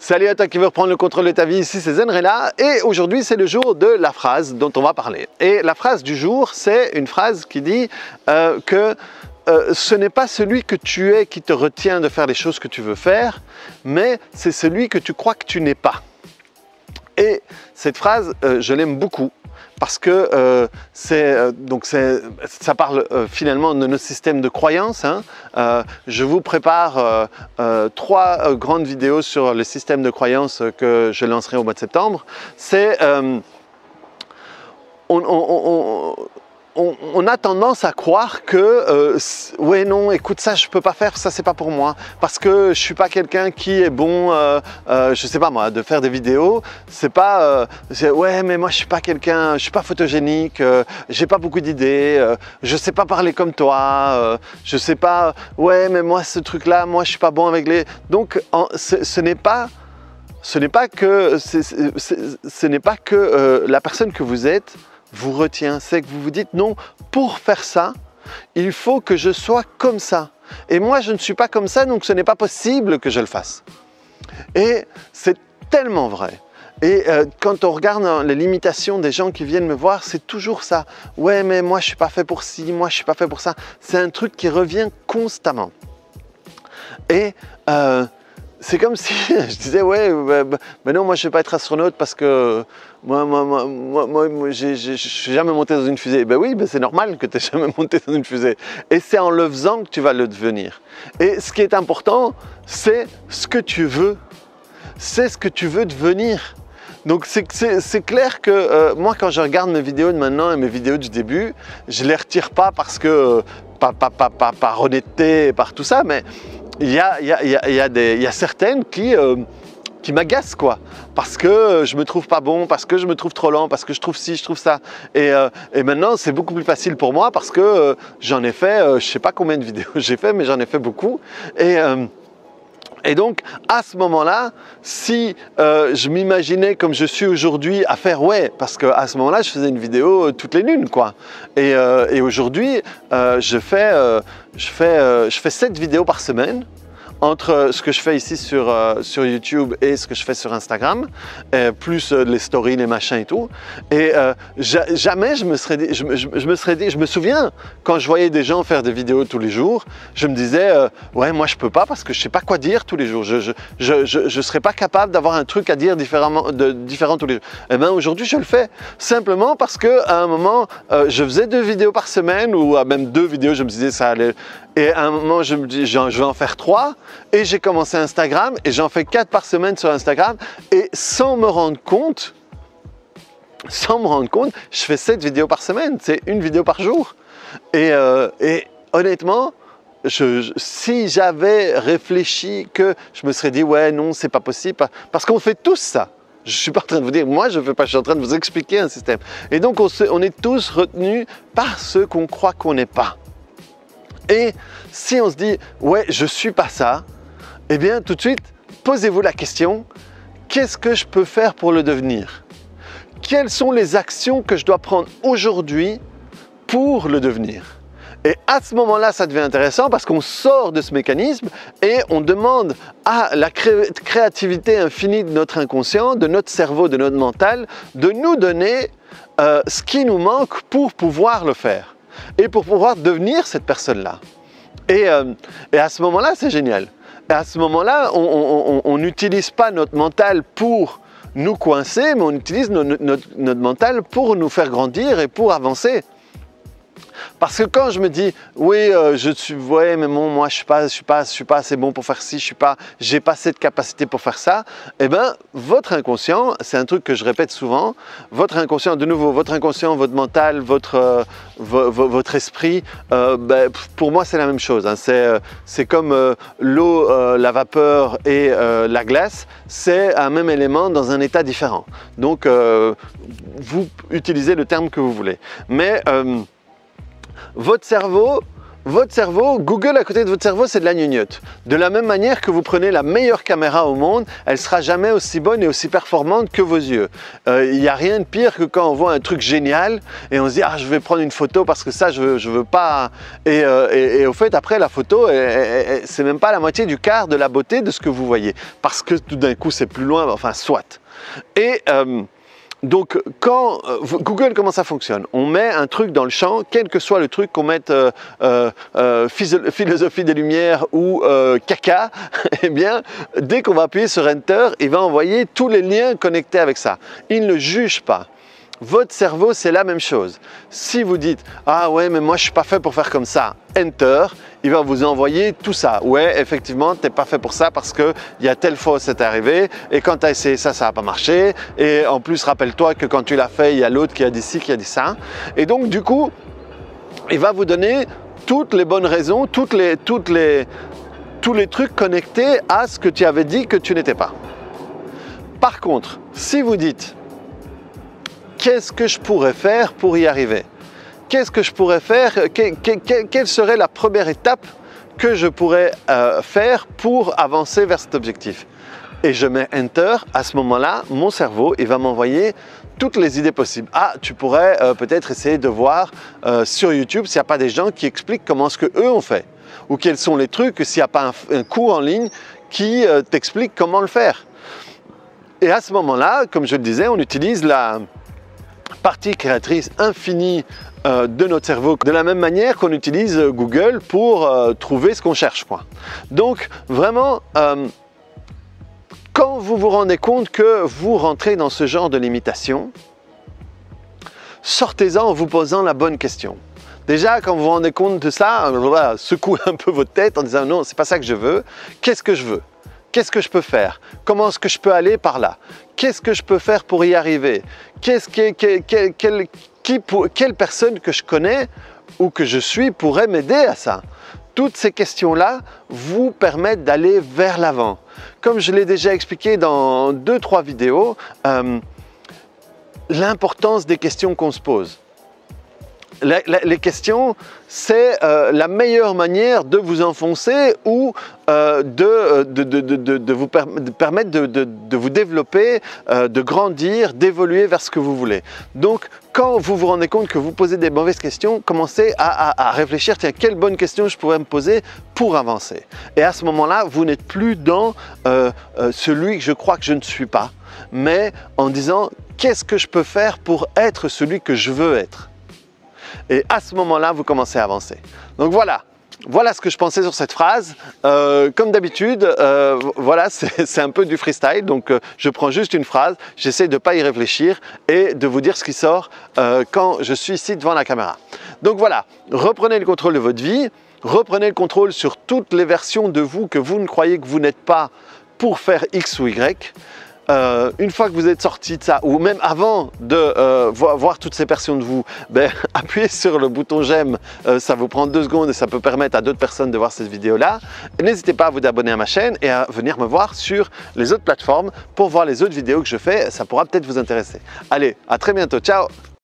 Salut à toi qui veux reprendre le contrôle de ta vie, ici c'est Zenrela et aujourd'hui c'est le jour de la phrase dont on va parler. Et la phrase du jour, c'est une phrase qui dit que ce n'est pas celui que tu es qui te retient de faire les choses que tu veux faire, mais c'est celui que tu crois que tu n'es pas. Et cette phrase, je l'aime beaucoup. Parce que ça parle finalement de notre système de croyances. Je vous prépare 3 grandes vidéos sur le système de croyances que je lancerai au mois de septembre. C'est on a tendance à croire que ouais non écoute ça je peux pas faire, ça c'est pas pour moi parce que je suis pas quelqu'un qui est bon je sais pas moi de faire des vidéos, c'est pas ouais mais moi je suis pas quelqu'un, je suis pas photogénique, j'ai pas beaucoup d'idées, je sais pas parler comme toi, je sais pas, ouais mais moi ce truc là moi je suis pas bon avec les, donc ce n'est pas que la personne que vous êtes vous retient, c'est que vous vous dites non, pour faire ça, il faut que je sois comme ça. Et moi, je ne suis pas comme ça, donc ce n'est pas possible que je le fasse. Et c'est tellement vrai. Et quand on regarde les limitations des gens qui viennent me voir, c'est toujours ça. Ouais, mais moi, je ne suis pas fait pour ci, moi, je ne suis pas fait pour ça. C'est un truc qui revient constamment. Et c'est comme si je disais ouais, mais non, moi je ne vais pas être astronaute parce que moi je ne suis jamais monté dans une fusée. Ben oui, ben c'est normal que tu n'aies jamais monté dans une fusée. Et c'est en le faisant que tu vas le devenir. Et ce qui est important, c'est ce que tu veux. C'est ce que tu veux devenir. Donc c'est clair que moi quand je regarde mes vidéos de maintenant et mes vidéos du début, je ne les retire pas parce que, par honnêteté, par tout ça, mais il y a certaines qui m'agacent quoi, parce que je me trouve pas bon, parce que je me trouve trop lent, parce que je trouve ci, je trouve ça. Et maintenant c'est beaucoup plus facile pour moi parce que j'en ai fait, je sais pas combien de vidéos j'ai fait, mais j'en ai fait beaucoup. Et donc, à ce moment-là, si je m'imaginais comme je suis aujourd'hui à faire ouais, parce qu'à ce moment-là, je faisais une vidéo toutes les lunes, quoi. Et aujourd'hui, je fais 7 vidéos par semaine, entre ce que je fais ici sur YouTube et ce que je fais sur Instagram, plus les stories, les machins et tout. Et jamais je me serais dit, je me souviens quand je voyais des gens faire des vidéos tous les jours, je me disais ouais moi je peux pas parce que je sais pas quoi dire tous les jours, je serais pas capable d'avoir un truc à dire différent tous les jours. Et bien aujourd'hui je le fais simplement parce que à un moment je faisais 2 vidéos par semaine ou même 2 vidéos, je me disais ça allait. Et à un moment, je me dis, je vais en faire 3. Et j'ai commencé Instagram et j'en fais 4 par semaine sur Instagram. Et sans me rendre compte, je fais 7 vidéos par semaine. C'est 1 vidéo par jour. Et honnêtement, si j'avais réfléchi que je me serais dit, ouais, non, c'est pas possible. Parce qu'on fait tous ça. Je ne suis pas en train de vous dire, moi je ne fais pas, je suis en train de vous expliquer un système. Et donc on est tous retenus par ce qu'on croit qu'on n'est pas. Et si on se dit « ouais, je ne suis pas ça », eh bien tout de suite, posez-vous la question « qu'est-ce que je peux faire pour le devenir ?» Quelles sont les actions que je dois prendre aujourd'hui pour le devenir? Et à ce moment-là, ça devient intéressant parce qu'on sort de ce mécanisme et on demande à la créativité infinie de notre inconscient, de notre cerveau, de notre mental, de nous donner ce qui nous manque pour pouvoir le faire. Et pour pouvoir devenir cette personne-là. Et à ce moment-là, c'est génial. Et à ce moment-là, on n'utilise pas notre mental pour nous coincer, mais on utilise notre mental pour nous faire grandir et pour avancer. Parce que quand je me dis oui, ouais, mais bon, moi je suis pas assez bon pour faire ci, j'ai pas cette capacité pour faire ça, eh bien votre inconscient, c'est un truc que je répète souvent, votre inconscient, de nouveau, votre inconscient, votre mental, votre esprit, pour moi c'est la même chose, hein. C'est comme l'eau, la vapeur et la glace, c'est un même élément dans un état différent. Donc vous utilisez le terme que vous voulez. Mais votre cerveau Votre cerveau, Google à côté de votre cerveau, c'est de la gnognotte. De la même manière que vous prenez la meilleure caméra au monde, elle ne sera jamais aussi bonne et aussi performante que vos yeux. Il n'y a rien de pire que quand on voit un truc génial et on se dit « Ah, je vais prendre une photo parce que ça, je veux pas… » Et au fait, après, la photo, c'est même pas la moitié du quart de la beauté de ce que vous voyez. Parce que tout d'un coup, c'est plus loin, enfin, soit. Et… donc, quand Google, comment ça fonctionne? On met un truc dans le champ, quel que soit le truc, qu'on mette philosophie des Lumières ou caca, eh bien, dès qu'on va appuyer sur Enter, il va envoyer tous les liens connectés avec ça. Il ne juge pas. Votre cerveau, c'est la même chose. Si vous dites « Ah ouais, mais moi, je ne suis pas fait pour faire comme ça », Enter, il va vous envoyer tout ça. Ouais, effectivement, tu n'es pas fait pour ça parce qu'il y a telle fois où c'est arrivé et quand tu as essayé ça, ça n'a pas marché. Et en plus, rappelle-toi que quand tu l'as fait, il y a l'autre qui a dit ci, qui a dit ça. Et donc, du coup, il va vous donner toutes les bonnes raisons, tous les trucs connectés à ce que tu avais dit que tu n'étais pas. Par contre, si vous dites qu'est-ce que je pourrais faire pour y arriver? Qu'est-ce que je pourrais faire? Quelle serait la première étape que je pourrais faire pour avancer vers cet objectif? Et je mets Enter. À ce moment-là, mon cerveau, il va m'envoyer toutes les idées possibles. Ah, tu pourrais peut-être essayer de voir sur YouTube s'il n'y a pas des gens qui expliquent comment ce que eux ont fait. Ou quels sont les trucs, s'il n'y a pas un cours en ligne qui t'explique comment le faire. Et à ce moment-là, comme je le disais, on utilise la partie créatrice infinie de notre cerveau, de la même manière qu'on utilise Google pour trouver ce qu'on cherche, quoi. Donc vraiment, quand vous vous rendez compte que vous rentrez dans ce genre de limitation, sortez-en en vous posant la bonne question. Déjà, quand vous vous rendez compte de ça, voilà, secouez un peu votre tête en disant non, c'est pas ça que je veux. Qu'est-ce que je veux? Qu'est-ce que je peux faire? Comment est-ce que je peux aller par là? Qu'est-ce que je peux faire pour y arriver? Quelle personne que je connais ou que je suis pourrait m'aider à ça? Toutes ces questions-là vous permettent d'aller vers l'avant. Comme je l'ai déjà expliqué dans 2-3 vidéos, l'importance des questions qu'on se pose. Les questions, c'est la meilleure manière de vous enfoncer ou de vous permettre de vous développer, de grandir, d'évoluer vers ce que vous voulez. Donc, quand vous vous rendez compte que vous posez des mauvaises questions, commencez à réfléchir, tiens, quelle bonne question je pourrais me poser pour avancer. Et à ce moment-là, vous n'êtes plus dans celui que je crois que je ne suis pas, mais en disant, qu'est-ce que je peux faire pour être celui que je veux être? Et à ce moment-là, vous commencez à avancer. Donc voilà ce que je pensais sur cette phrase. Comme d'habitude, voilà, c'est un peu du freestyle. Donc je prends juste une phrase, j'essaie de ne pas y réfléchir et de vous dire ce qui sort quand je suis ici devant la caméra. Donc voilà, reprenez le contrôle de votre vie, reprenez le contrôle sur toutes les versions de vous que vous ne croyez que vous n'êtes pas pour faire X ou Y. Une fois que vous êtes sorti de ça, ou même avant de voir toutes ces versions de vous, appuyez sur le bouton j'aime, ça vous prend 2 secondes et ça peut permettre à d'autres personnes de voir cette vidéo-là. N'hésitez pas à vous abonner à ma chaîne et à venir me voir sur les autres plateformes pour voir les autres vidéos que je fais, ça pourra peut-être vous intéresser. Allez, à très bientôt, ciao!